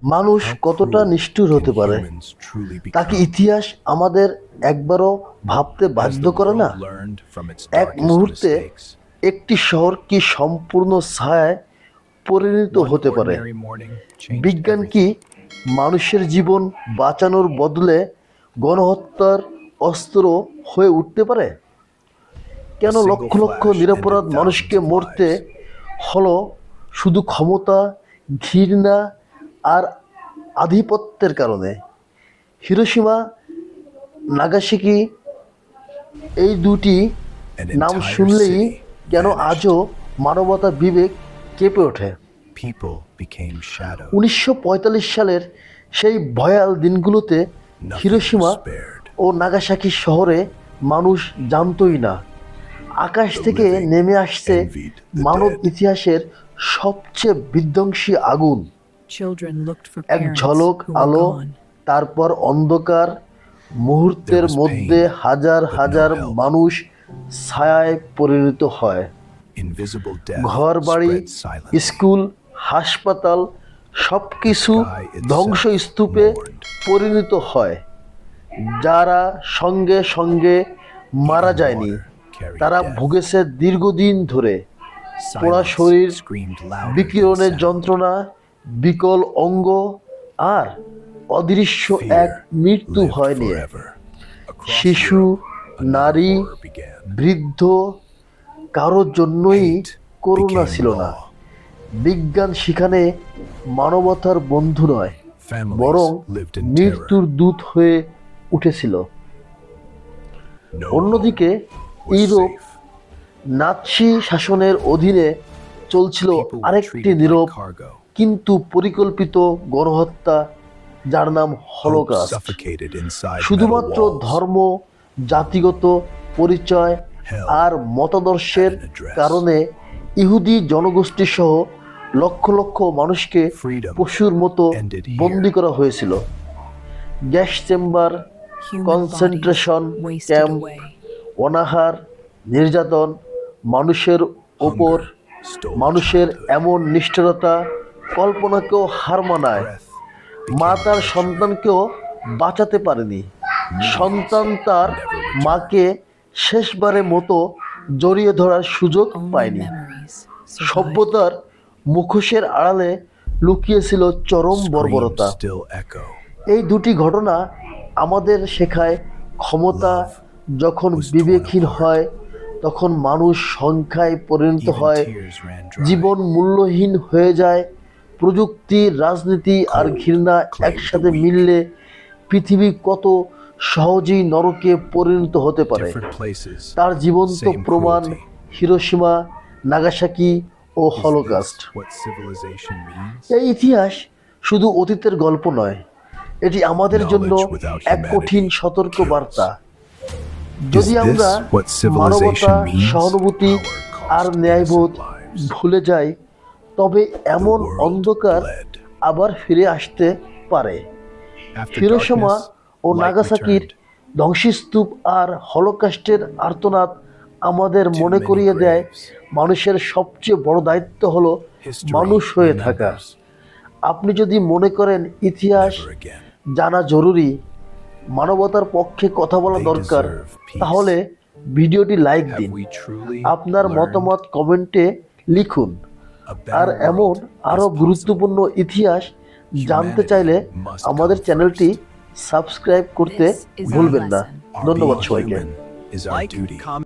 মানুষ কতটা নিষ্ঠুর হতে পারে তা কি ইতিহাস আমাদের একবারও ভাবতে বাধ্য করে না? এক মুহূর্তে একটি শহর কি সম্পূর্ণ ছায়ায় পরিণত হতে পারে? বিজ্ঞান কি মানুষের জীবন বাঁচানোর বদলে গণহত্যার অস্ত্র হয়ে উঠতে পারে? কেন লক্ষ লক্ষ নিরপরাধ মানুষকে মরতে হলো শুধু ক্ষমতা, ঘৃণা আর আধিপত্যের কারণে? হিরোশিমা, নাগাসাকি, এই দুটি নাম শুনলেই কেন আজও মানবতা বিবেক কেঁপে ওঠে? 1945 সালের সেই ভয়াল দিনগুলোতে হিরোশিমা ও নাগাসাকি শহরে মানুষ জানতই না আকাশ থেকে নেমে আসছে মানব ইতিহাসের সবচেয়ে বিধ্বংসী আগুন। এক ঝলক আলো, তারপর অন্ধকার। মুহূর্তের মধ্যে হাজার হাজার মানুষ ছায়ায় পরিণত হয়। ঘর বাড়ি, স্কুল, হাসপাতাল সবকিছু ধ্বংসস্তূপে পরিণত হয়। যারা সঙ্গে সঙ্গে মারা যায়নি তারা ভুগেছে দীর্ঘদিন ধরে পোড়া শরীর, বিকিরণের যন্ত্রণা, বিকল অঙ্গ আর অদৃশ্য এক মৃত্যু ভয় নিয়ে। শিশু, নারী, বৃদ্ধ, কারোর জন্যই করুণা ছিল না। বিজ্ঞান সেখানে মানবতার বন্ধু নয়, বরং মৃত্যুর দূত হয়ে উঠেছিল। অন্যদিকে ইউরোপ নাৎসি শাসনের অধীনে চলছিল আরেকটি নীরব কিন্তু পরিকল্পিত গণহত্যা, যার নাম হলোকাস্ট। শুধুমাত্র ধর্ম, জাতিগত পরিচয় আর মতাদর্শের কারণে ইহুদি জনগোষ্ঠী সহ লক্ষ লক্ষ মানুষকে পশুর মতো বন্দী করা হয়েছিল। গ্যাস চেম্বার, কনসেন্ট্রেশন ক্যাম্প, অনাহার, নির্যাতন, মানুষের ওপর মানুষের এমন নিষ্ঠুরতা কল্পনাকেও হার মানায়। মা তার সন্তানকেও বাঁচাতে পারেনি। সন্তান তার মাকে শেষবারের মতো জড়িয়ে ধরার সুযোগ পায়নি। সভ্যতার মুখোশের আড়ালে লুকিয়েছিল চরম বর্বরতা। এই দুটি ঘটনা আমাদের শেখায়, ক্ষমতা যখন বিবেকহীন হয় তখন মানুষ সংখ্যায় পরিণত হয়, জীবন মূল্যহীন হয়ে যায়। প্রযুক্তি, রাজনীতি আর ঘৃণা একসাথে মিললে পৃথিবী কত সহজেই নরকে পরিণত হতে পারে তার জীবন্ত প্রমাণ হিরোশিমা, নাগাসাকি ও হলোকাস্ট। এই ইতিহাস শুধু অতীতের গল্প নয়, এটি আমাদের জন্য এক কঠিন সতর্ক বার্তা। যদি আমরা মানবতা, সহানুভূতি আর ন্যায়বোধ ভুলে যাই তবে এমন অন্ধকার আবার ফিরে আসতে পারে। হিরোশিমা ও নাগাসাকির ধ্বংসস্তূপ আর হলোকাস্টের আর্তনাদ আমাদের মনে করিয়ে দেয় মানুষের সবচেয়ে বড় দায়িত্ব হলো মানুষ হয়ে থাকা। আপনি যদি মনে করেন ইতিহাস জানা জরুরি, মানবতার পক্ষে কথা বলা দরকার, তাহলে ভিডিওটি লাইক দিন, আপনার মতামত কমেন্টে লিখুন। আর এমন আরও গুরুত্বপূর্ণ ইতিহাস জানতে চাইলে আমাদের চ্যানেলটি সাবস্ক্রাইব করতে ভুলবেন না। ধন্যবাদ সবাইকে।